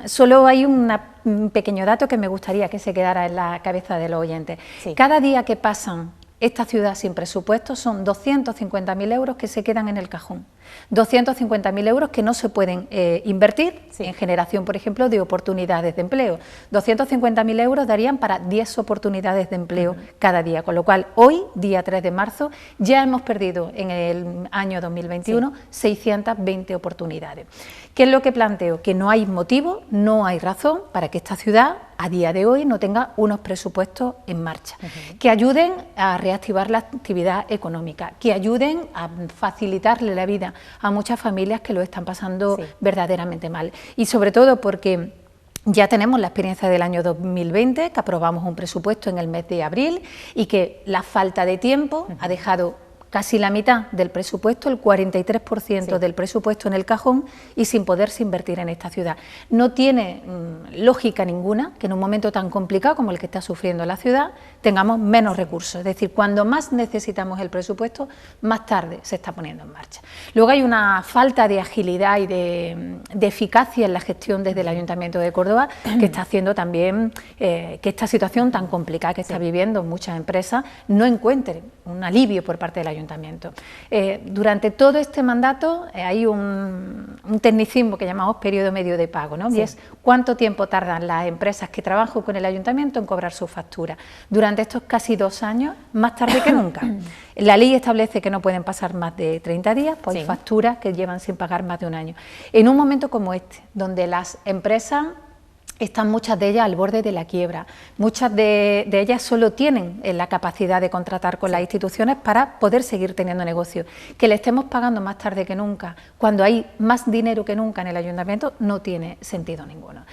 solo hay un pequeño dato que me gustaría que se quedara en la cabeza de los oyentes. Sí. Cada día que pasan esta ciudad sin presupuesto son 250.000 euros que se quedan en el cajón. 250.000 euros que no se pueden invertir en generación, por ejemplo, de oportunidades de empleo. 250.000 euros darían para 10 oportunidades de empleo cada día, con lo cual hoy, día 3 de marzo, ya hemos perdido en el año 2021 620 oportunidades. ¿Qué es lo que planteo? Que no hay motivo, no hay razón para que esta ciudad a día de hoy no tenga unos presupuestos en marcha, que ayuden a reactivar la actividad económica, que ayuden a facilitarle la vida a muchas familias que lo están pasando verdaderamente mal. Y sobre todo porque ya tenemos la experiencia del año 2020, que aprobamos un presupuesto en el mes de abril y que la falta de tiempo ha dejado casi la mitad del presupuesto, el 43% del presupuesto en el cajón y sin poderse invertir en esta ciudad. No tiene lógica ninguna que en un momento tan complicado como el que está sufriendo la ciudad tengamos menos recursos, es decir, cuando más necesitamos el presupuesto, más tarde se está poniendo en marcha. Luego hay una falta de agilidad y de eficacia en la gestión desde el Ayuntamiento de Córdoba que está haciendo también que esta situación tan complicada que está viviendo muchas empresas no encuentren un alivio por parte del Ayuntamiento. Durante todo este mandato hay un tecnicismo que llamamos periodo medio de pago, ¿no? Y es cuánto tiempo tardan las empresas que trabajan con el Ayuntamiento en cobrar su factura. Durante estos casi 2 años, más tarde que nunca. La ley establece que no pueden pasar más de 30 días, pues hay facturas que llevan sin pagar más de 1 año. En un momento como este, donde las empresas están muchas de ellas al borde de la quiebra, muchas de ellas solo tienen la capacidad de contratar con las instituciones para poder seguir teniendo negocio. Que le estemos pagando más tarde que nunca, cuando hay más dinero que nunca en el Ayuntamiento, no tiene sentido ninguno.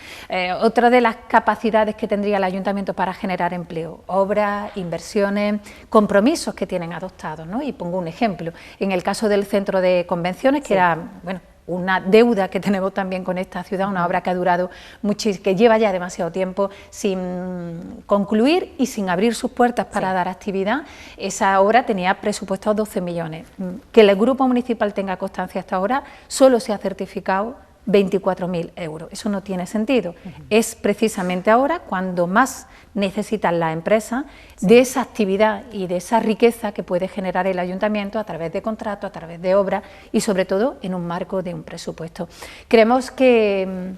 Otra de las capacidades que tendría el Ayuntamiento para generar empleo, obras, inversiones, compromisos que tienen adoptados, ¿no? Y pongo un ejemplo, en el caso del centro de convenciones, que era, bueno, una deuda que tenemos también con esta ciudad, una obra que ha durado muchísimo, que lleva ya demasiado tiempo sin concluir y sin abrir sus puertas para dar actividad. Esa obra tenía presupuestados 12 millones. Que el Grupo Municipal tenga constancia hasta ahora, solo se ha certificado 24.000 euros. Eso no tiene sentido. Es precisamente ahora cuando más necesitan las empresas de esa actividad y de esa riqueza que puede generar el Ayuntamiento a través de contratos, a través de obras y sobre todo en un marco de un presupuesto. Creemos que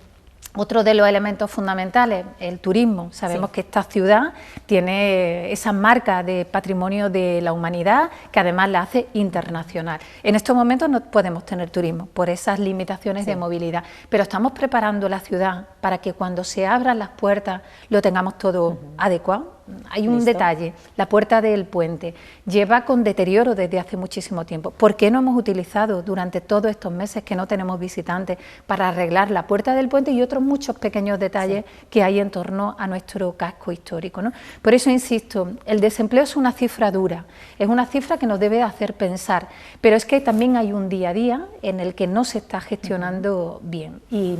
otro de los elementos fundamentales, el turismo. Sabemos que esta ciudad tiene esa marca de patrimonio de la humanidad que además la hace internacional. En estos momentos no podemos tener turismo por esas limitaciones de movilidad, pero estamos preparando la ciudad para que cuando se abran las puertas lo tengamos todo adecuado. Hay un detalle, la puerta del puente lleva con deterioro desde hace muchísimo tiempo. ¿Por qué no hemos utilizado durante todos estos meses que no tenemos visitantes para arreglar la puerta del puente y otros muchos pequeños detalles que hay en torno a nuestro casco histórico, ¿no? Por eso insisto, el desempleo es una cifra dura, es una cifra que nos debe hacer pensar, pero es que también hay un día a día en el que no se está gestionando bien y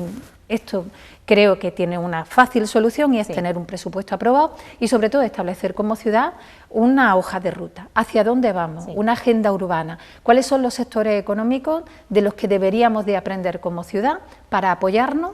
esto creo que tiene una fácil solución y es tener un presupuesto aprobado y sobre todo establecer como ciudad una hoja de ruta, hacia dónde vamos, una agenda urbana, cuáles son los sectores económicos de los que deberíamos de aprender como ciudad para apoyarnos,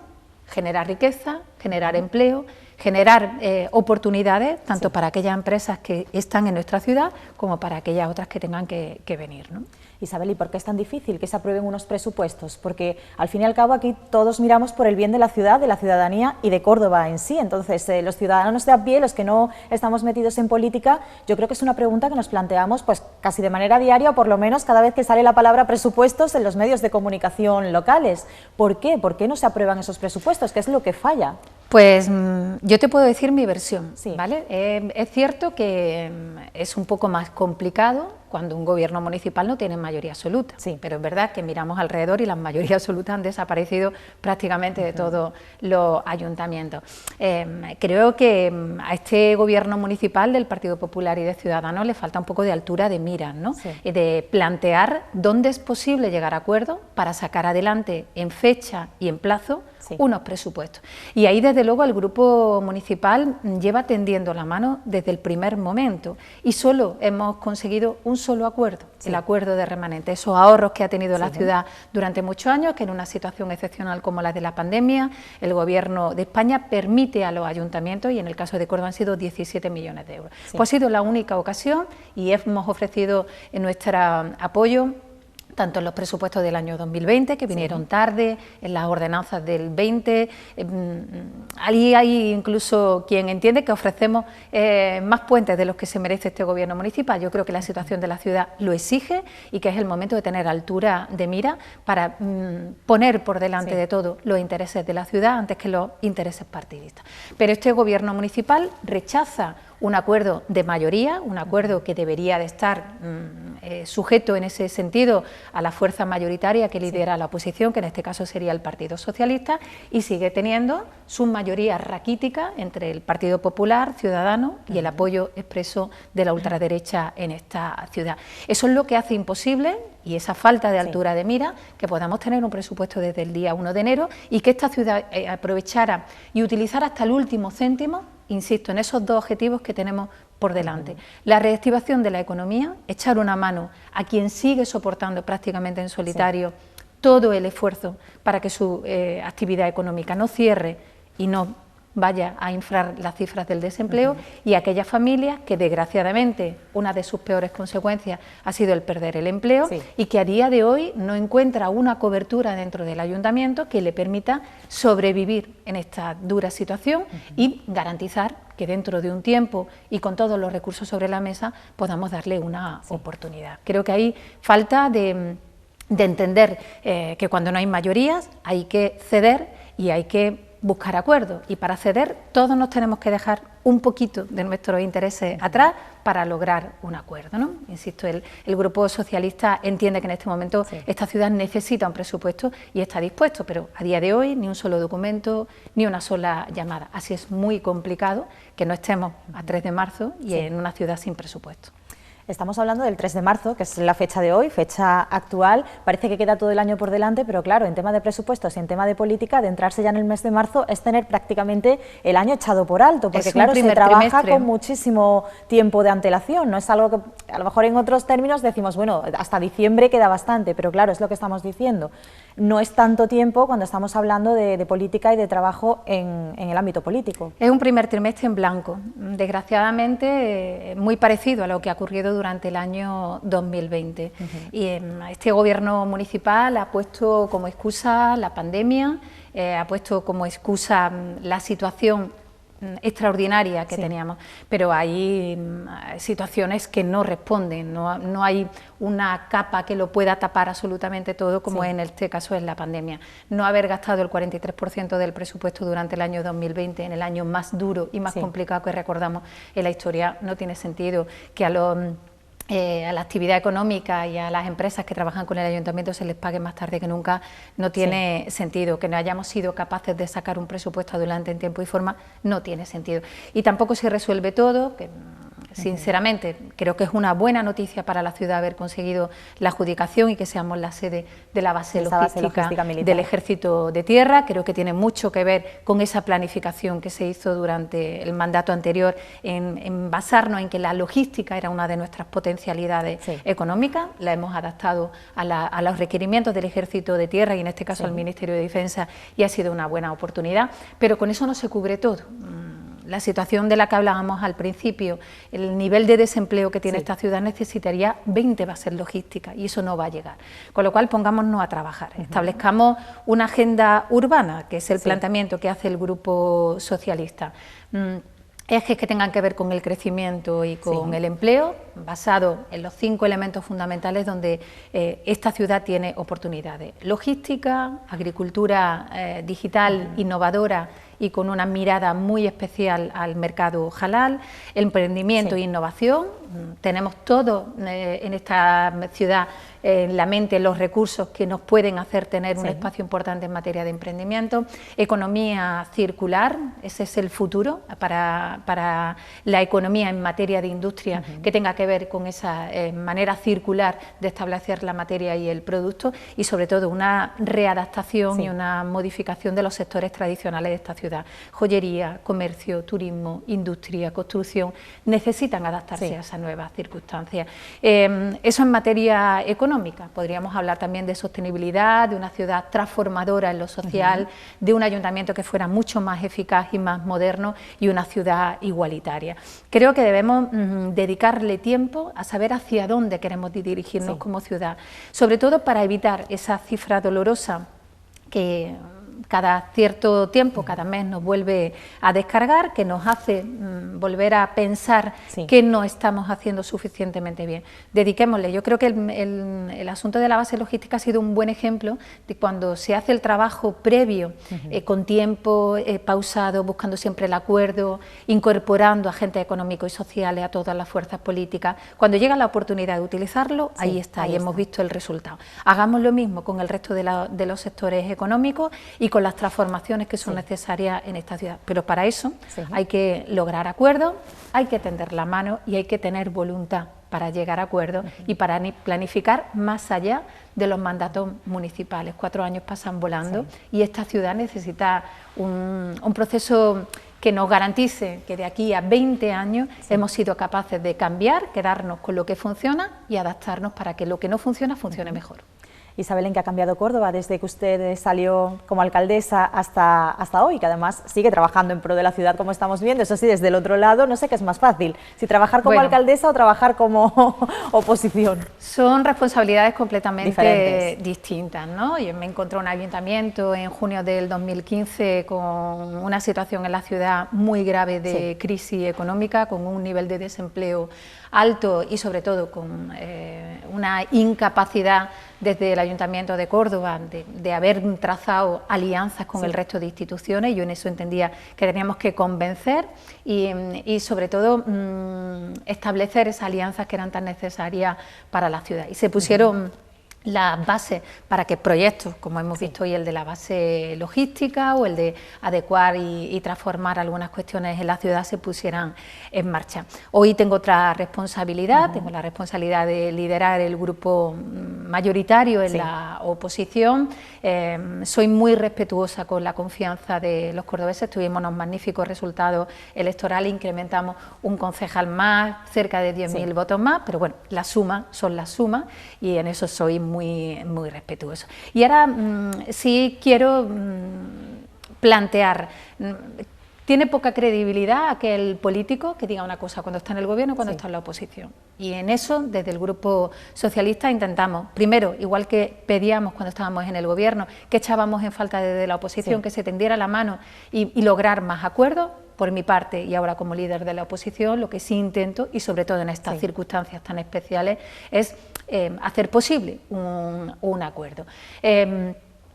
generar riqueza, generar empleo, generar oportunidades tanto para aquellas empresas que están en nuestra ciudad como para aquellas otras que tengan que venir, ¿no? Isabel, ¿y por qué es tan difícil que se aprueben unos presupuestos? Porque al fin y al cabo aquí todos miramos por el bien de la ciudad, de la ciudadanía y de Córdoba en sí. Entonces, los ciudadanos de a pie, los que no estamos metidos en política, yo creo que es una pregunta que nos planteamos pues casi de manera diaria o por lo menos cada vez que sale la palabra presupuestos en los medios de comunicación locales. ¿Por qué? ¿Por qué no se aprueban esos presupuestos? ¿Qué es lo que falla? Pues yo te puedo decir mi versión, ¿vale? Es cierto que es un poco más complicado cuando un gobierno municipal no tiene mayoría absoluta, pero es verdad que miramos alrededor y las mayorías absolutas han desaparecido prácticamente de todos los ayuntamientos. Creo que a este gobierno municipal del Partido Popular y de Ciudadanos le falta un poco de altura de miras, ¿no? De plantear dónde es posible llegar a acuerdos para sacar adelante en fecha y en plazo unos presupuestos. Y ahí desde luego el grupo municipal lleva tendiendo la mano desde el primer momento y solo hemos conseguido un solo acuerdo, el acuerdo de remanente, esos ahorros que ha tenido la ciudad durante muchos años, que en una situación excepcional como la de la pandemia, el Gobierno de España permite a los ayuntamientos, y en el caso de Córdoba han sido 17 millones de euros. Pues ha sido la única ocasión y hemos ofrecido nuestro apoyo tanto en los presupuestos del año 2020, que vinieron tarde, en las ordenanzas del 20, ahí hay incluso quien entiende que ofrecemos más puentes de los que se merece este gobierno municipal. Yo creo que la situación de la ciudad lo exige y que es el momento de tener altura de mira para poner por delante de todo los intereses de la ciudad antes que los intereses partidistas. Pero este gobierno municipal rechaza un acuerdo de mayoría, un acuerdo que debería de estar sujeto en ese sentido a la fuerza mayoritaria que lidera la oposición, que en este caso sería el Partido Socialista, y sigue teniendo su mayoría raquítica entre el Partido Popular, Ciudadanos y el apoyo expreso de la ultraderecha en esta ciudad. Eso es lo que hace imposible, y esa falta de altura de mira, que podamos tener un presupuesto desde el día 1 de enero y que esta ciudad aprovechara y utilizara hasta el último céntimo, insisto, en esos dos objetivos que tenemos por delante. La reactivación de la economía, echar una mano a quien sigue soportando prácticamente en solitario todo el esfuerzo para que su actividad económica no cierre y no vaya a inflar las cifras del desempleo, y aquellas familias que desgraciadamente una de sus peores consecuencias ha sido el perder el empleo y que a día de hoy no encuentra una cobertura dentro del ayuntamiento que le permita sobrevivir en esta dura situación y garantizar que dentro de un tiempo y con todos los recursos sobre la mesa podamos darle una oportunidad. Creo que hay falta de entender que cuando no hay mayorías hay que ceder y hay que buscar acuerdos, y para ceder todos nos tenemos que dejar un poquito de nuestros intereses atrás para lograr un acuerdo, ¿no? Insisto, el Grupo Socialista entiende que en este momento esta ciudad necesita un presupuesto y está dispuesto, pero a día de hoy ni un solo documento, ni una sola llamada. Así es muy complicado que no estemos a 3 de marzo y en una ciudad sin presupuesto. Estamos hablando del 3 de marzo, que es la fecha de hoy, fecha actual. Parece que queda todo el año por delante, pero claro, en tema de presupuestos y en tema de política, de entrarse ya en el mes de marzo es tener prácticamente el año echado por alto, porque claro, se trabaja con muchísimo tiempo de antelación. No es algo que a lo mejor en otros términos decimos, bueno, hasta diciembre queda bastante, pero claro, es lo que estamos diciendo. No es tanto tiempo cuando estamos hablando de política y de trabajo en el ámbito político. Es un primer trimestre en blanco, desgraciadamente muy parecido a lo que ha ocurrido durante el año 2020. Y este gobierno municipal ha puesto como excusa la pandemia, ha puesto como excusa la situación extraordinaria que teníamos, pero hay situaciones que no responden, no hay una capa que lo pueda tapar absolutamente todo, como en este caso es la pandemia. No haber gastado el 43% del presupuesto durante el año 2020, en el año más duro y más complicado que recordamos en la historia, no tiene sentido. Que a la actividad económica y a las empresas que trabajan con el ayuntamiento se les pague más tarde que nunca, no tiene sentido. Que no hayamos sido capaces de sacar un presupuesto adelante en tiempo y forma, no tiene sentido. Y tampoco se resuelve todo, que sinceramente creo que es una buena noticia para la ciudad haber conseguido la adjudicación y que seamos la sede de la base logística del Ejército de Tierra. Creo que tiene mucho que ver con esa planificación que se hizo durante el mandato anterior, en basarnos en que la logística era una de nuestras potencialidades económicas. La hemos adaptado a los requerimientos del Ejército de Tierra y en este caso al Ministerio de Defensa, y ha sido una buena oportunidad, pero con eso no se cubre todo. La situación de la que hablábamos al principio, el nivel de desempleo que tiene esta ciudad necesitaría 20 bases logísticas y eso no va a llegar. Con lo cual pongámonos a trabajar, establezcamos una agenda urbana, que es el planteamiento que hace el Grupo Socialista. Ejes que tengan que ver con el crecimiento y con el empleo, basado en los 5 elementos fundamentales donde esta ciudad tiene oportunidades: logística, agricultura digital innovadora y con una mirada muy especial al mercado halal, emprendimiento e innovación. Tenemos todo en esta ciudad en la mente los recursos que nos pueden hacer tener un espacio importante en materia de emprendimiento. Economía circular, ese es el futuro para la economía en materia de industria, que tenga que ver con esa manera circular de establecer la materia y el producto, y sobre todo una readaptación y una modificación de los sectores tradicionales de esta ciudad. ciudad. Joyería, comercio, turismo, industria, construcción, necesitan adaptarse a esas nuevas circunstancias. Eso en materia económica. Podríamos hablar también de sostenibilidad, de una ciudad transformadora en lo social, de un ayuntamiento que fuera mucho más eficaz y más moderno, y una ciudad igualitaria. Creo que debemos dedicarle tiempo a saber hacia dónde queremos dirigirnos como ciudad, sobre todo para evitar esa cifra dolorosa que cada cierto tiempo, cada mes nos vuelve a descargar, que nos hace volver a pensar que no estamos haciendo suficientemente bien. Dediquémosle. Yo creo que el asunto de la base logística ha sido un buen ejemplo de cuando se hace el trabajo previo, con tiempo pausado, buscando siempre el acuerdo, incorporando agentes económicos y sociales a todas las fuerzas políticas. Cuando llega la oportunidad de utilizarlo, ahí está, y hemos visto el resultado. Hagamos lo mismo con el resto de los sectores económicos y con las transformaciones que son necesarias en esta ciudad. Pero para eso hay que lograr acuerdos, hay que tender la mano y hay que tener voluntad para llegar a acuerdos y para planificar más allá de los mandatos municipales. 4 años pasan volando y esta ciudad necesita un proceso que nos garantice que de aquí a 20 años hemos sido capaces de cambiar, quedarnos con lo que funciona y adaptarnos para que lo que no funciona, funcione mejor. Isabel, ¿en qué ha cambiado Córdoba desde que usted salió como alcaldesa hasta hoy? Que además sigue trabajando en pro de la ciudad, como estamos viendo. Eso sí, desde el otro lado no sé qué es más fácil, si trabajar como alcaldesa o trabajar como oposición. Son responsabilidades completamente distintas, ¿no? Yo me encontré en un ayuntamiento en junio del 2015 con una situación en la ciudad muy grave de crisis económica, con un nivel de desempleo alto y sobre todo con una incapacidad desde el Ayuntamiento de Córdoba de haber trazado alianzas con el resto de instituciones. Yo en eso entendía que teníamos que convencer y sobre todo establecer esas alianzas que eran tan necesarias para la ciudad. Y se pusieron las bases para que proyectos, como hemos visto hoy, el de la base logística o el de adecuar y transformar algunas cuestiones en la ciudad, se pusieran en marcha. Hoy tengo otra responsabilidad, tengo la responsabilidad de liderar el grupo mayoritario en la oposición. Soy muy respetuosa con la confianza de los cordobeses, tuvimos unos magníficos resultados electorales, incrementamos un concejal más, cerca de 10.000 votos más, pero bueno, las sumas son las sumas y en eso soy muy respetuoso. Y ahora sí quiero plantear, tiene poca credibilidad aquel político que diga una cosa cuando está en el gobierno y cuando está en la oposición. Y en eso, desde el Grupo Socialista, intentamos, primero, igual que pedíamos cuando estábamos en el gobierno, que echábamos en falta desde la oposición, que se tendiera la mano y lograr más acuerdos. Por mi parte, y ahora como líder de la oposición, lo que sí intento, y sobre todo en estas circunstancias tan especiales, es hacer posible un acuerdo.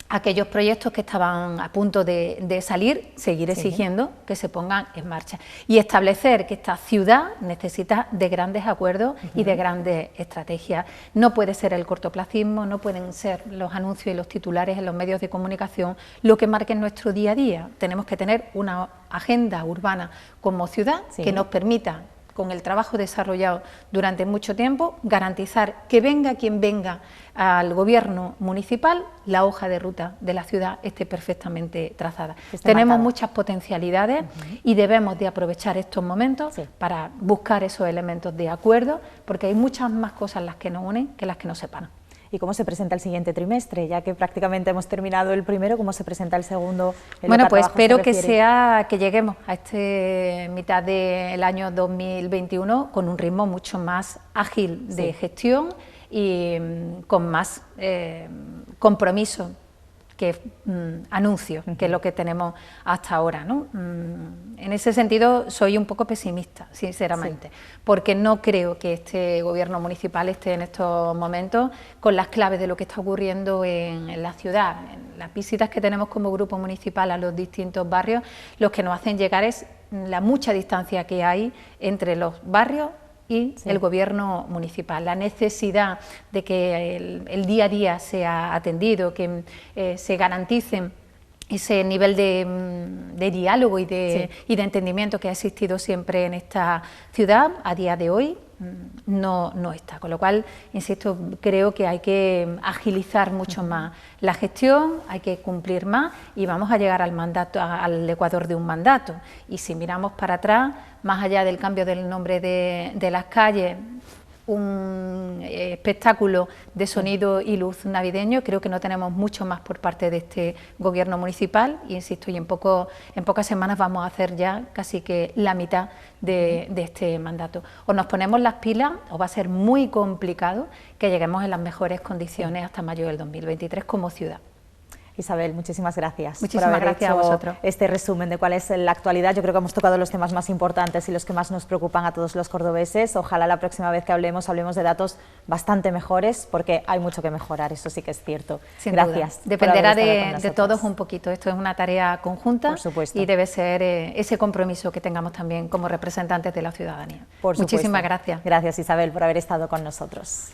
Aquellos proyectos que estaban a punto de salir, seguir exigiendo que se pongan en marcha y establecer que esta ciudad necesita de grandes acuerdos y de grandes estrategias. No puede ser el cortoplacismo, no pueden ser los anuncios y los titulares en los medios de comunicación lo que marque nuestro día a día. Tenemos que tener una agenda urbana como ciudad que nos permita, con el trabajo desarrollado durante mucho tiempo, garantizar que venga quien venga al gobierno municipal, la hoja de ruta de la ciudad esté perfectamente trazada. Tenemos muchas potencialidades y debemos de aprovechar estos momentos para buscar esos elementos de acuerdo, porque hay muchas más cosas las que nos unen que las que nos separan. ¿Y cómo se presenta el siguiente trimestre? Ya que prácticamente hemos terminado el primero, ¿cómo se presenta el segundo? Bueno, pues espero que lleguemos a mitad del año 2021 con un ritmo mucho más ágil de gestión y con más compromiso que anuncios, que es lo que tenemos hasta ahora, ¿no? En ese sentido soy un poco pesimista, sinceramente, porque no creo que este gobierno municipal esté en estos momentos con las claves de lo que está ocurriendo en la ciudad. En las visitas que tenemos como grupo municipal a los distintos barrios, lo que nos hacen llegar es la mucha distancia que hay entre los barrios y el gobierno municipal, la necesidad de que el día a día sea atendido, que se garanticen ese nivel de diálogo y de entendimiento que ha existido siempre en esta ciudad. A día de hoy no está. Con lo cual, insisto, creo que hay que agilizar mucho más la gestión, hay que cumplir más y vamos a llegar al mandato, al ecuador de un mandato. Y si miramos para atrás, más allá del cambio del nombre de las calles, un espectáculo de sonido y luz navideño, creo que no tenemos mucho más por parte de este gobierno municipal y insisto, y en pocas semanas vamos a hacer ya casi que la mitad de este mandato. O nos ponemos las pilas o va a ser muy complicado que lleguemos en las mejores condiciones hasta mayo del 2023 como ciudad. Isabel, muchísimas gracias por haber gracias hecho a vosotros. Este resumen de cuál es la actualidad. Yo creo que hemos tocado los temas más importantes y los que más nos preocupan a todos los cordobeses. Ojalá la próxima vez que hablemos de datos bastante mejores, porque hay mucho que mejorar, eso sí que es cierto. Sin gracias. Duda. Dependerá de todos un poquito. Esto es una tarea conjunta. Por supuesto. Y debe ser ese compromiso que tengamos también como representantes de la ciudadanía. Por supuesto. Muchísimas gracias. Gracias, Isabel, por haber estado con nosotros.